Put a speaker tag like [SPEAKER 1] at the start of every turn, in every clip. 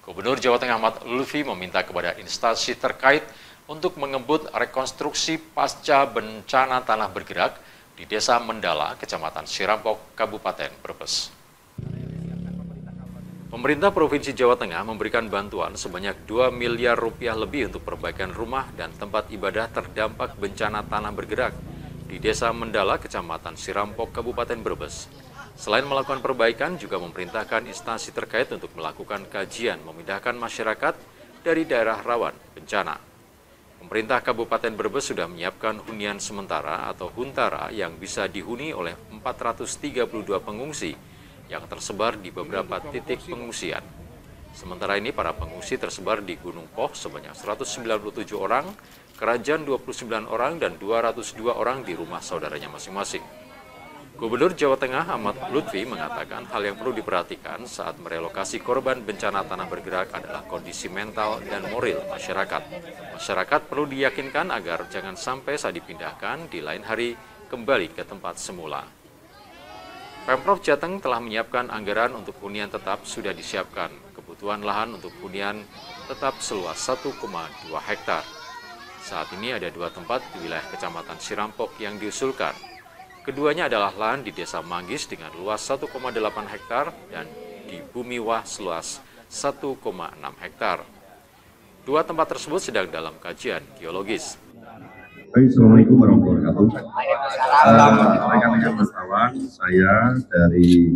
[SPEAKER 1] Gubernur Jawa Tengah Ahmad Lutfi meminta kepada instansi terkait untuk mengebut rekonstruksi pasca bencana tanah bergerak di Desa Mendala, Kecamatan Sirampok, Kabupaten Brebes. Pemerintah Provinsi Jawa Tengah memberikan bantuan sebanyak 2 miliar rupiah lebih untuk perbaikan rumah dan tempat ibadah terdampak bencana tanah bergerak di Desa Mendala, Kecamatan Sirampok, Kabupaten Brebes. Selain melakukan perbaikan, juga memerintahkan instansi terkait untuk melakukan kajian memindahkan masyarakat dari daerah rawan bencana. Pemerintah Kabupaten Brebes sudah menyiapkan hunian sementara atau huntara yang bisa dihuni oleh 432 pengungsi yang tersebar di beberapa titik pengungsian. Sementara ini para pengungsi tersebar di Gunung Poh sebanyak 197 orang, Kerajaan 29 orang, dan 202 orang di rumah saudaranya masing-masing. Gubernur Jawa Tengah Ahmad Lutfi mengatakan hal yang perlu diperhatikan saat merelokasi korban bencana tanah bergerak adalah kondisi mental dan moral masyarakat. Masyarakat perlu diyakinkan agar jangan sampai saat dipindahkan di lain hari kembali ke tempat semula. Pemprov Jateng telah menyiapkan anggaran untuk hunian tetap sudah disiapkan. Kebutuhan lahan untuk hunian tetap seluas 1,2 hektar. Saat ini ada 2 tempat di wilayah Kecamatan Sirampok yang diusulkan. Keduanya adalah lahan di Desa Manggis dengan luas 1,8 hektar dan di Bumi Wah seluas 1,6 hektar. 2 tempat tersebut sedang dalam kajian geologis.
[SPEAKER 2] Assalamualaikum warahmatullahi wabarakatuh. Rekan-rekan wartawan, saya dari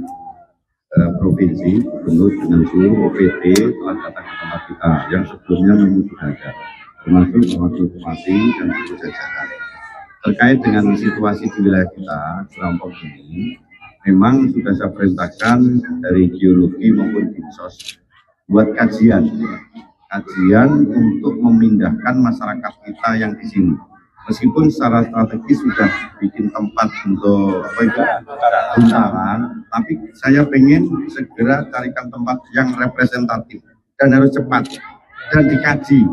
[SPEAKER 2] Provinsi, Gubernur dengan seluruh OPD telah datang ke tempat kita yang sebelumnya memang sudah ada, termasuk Wakil Bupati dan seluruh jajaran. Terkait dengan situasi di wilayah kita, Sirampok ini, memang sudah saya perintahkan dari geologi maupun dinsos buat kajian untuk memindahkan masyarakat kita yang di sini. Meskipun secara strategis sudah bikin tempat untuk buntaran, tapi saya pengen segera carikan tempat yang representatif dan harus cepat dan dikaji.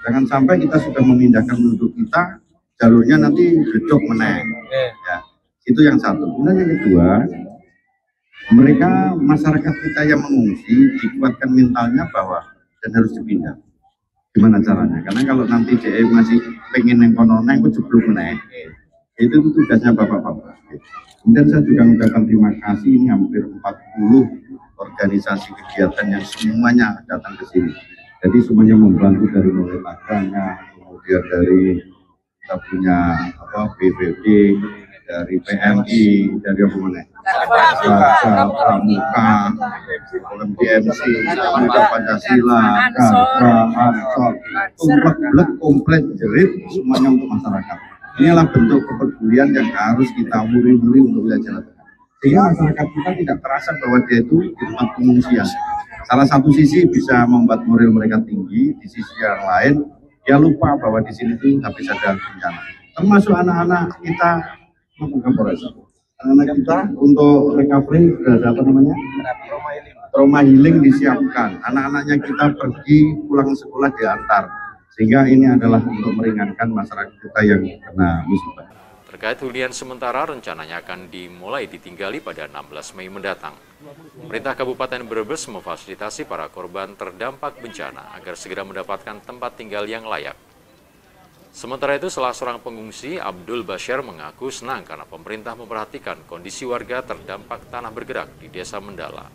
[SPEAKER 2] Jangan sampai kita sudah memindahkan penduduk kita, jalurnya nanti gedok meneng. Ya, itu yang satu. Kemudian yang kedua, mereka masyarakat kita yang mengungsi dikuatkan mentalnya bahwa dan harus dipindah. Gimana caranya? Karena kalau nanti DE masih pengen neng-kono neng, jeblok meneng. Itu tugasnya bapak-bapak. Kemudian saya juga mengucapkan terima kasih, ini hampir 40 organisasi kegiatan yang semuanya datang ke sini. Jadi semuanya membantu dari mulai taganya, kemudian dari kita punya BPD, dari PMI, dari apa mana? Pramuka, BMC, Pemuda Pancasila, Gabra, Ansor, komplit jerit semuanya untuk masyarakat. Inilah bentuk kepedulian yang harus kita muri-muri untuk wilayah Jawa Tengah. Sehingga masyarakat kita tidak terasa bahwa dia itu di tempat pengungsian. Salah satu sisi bisa membuat moral mereka tinggi, di sisi yang lain dia lupa bahwa di sini itu habis ada bencana. Termasuk anak-anak kita, anak-anak kita untuk recovery sudah ada apa namanya? Trauma healing disiapkan. Anak-anaknya kita pergi pulang sekolah diantar. Sehingga ini adalah untuk meringankan masyarakat kita yang kena musibah.
[SPEAKER 1] Terkait hunian sementara rencananya akan dimulai ditinggali pada 16 Mei mendatang. Pemerintah Kabupaten Brebes memfasilitasi para korban terdampak bencana agar segera mendapatkan tempat tinggal yang layak. Sementara itu, salah seorang pengungsi, Abdul Bashir, mengaku senang karena pemerintah memperhatikan kondisi warga terdampak tanah bergerak di Desa Mendala.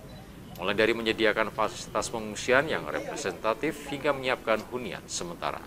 [SPEAKER 1] Mulai dari menyediakan fasilitas pengungsian yang representatif hingga menyiapkan hunian sementara.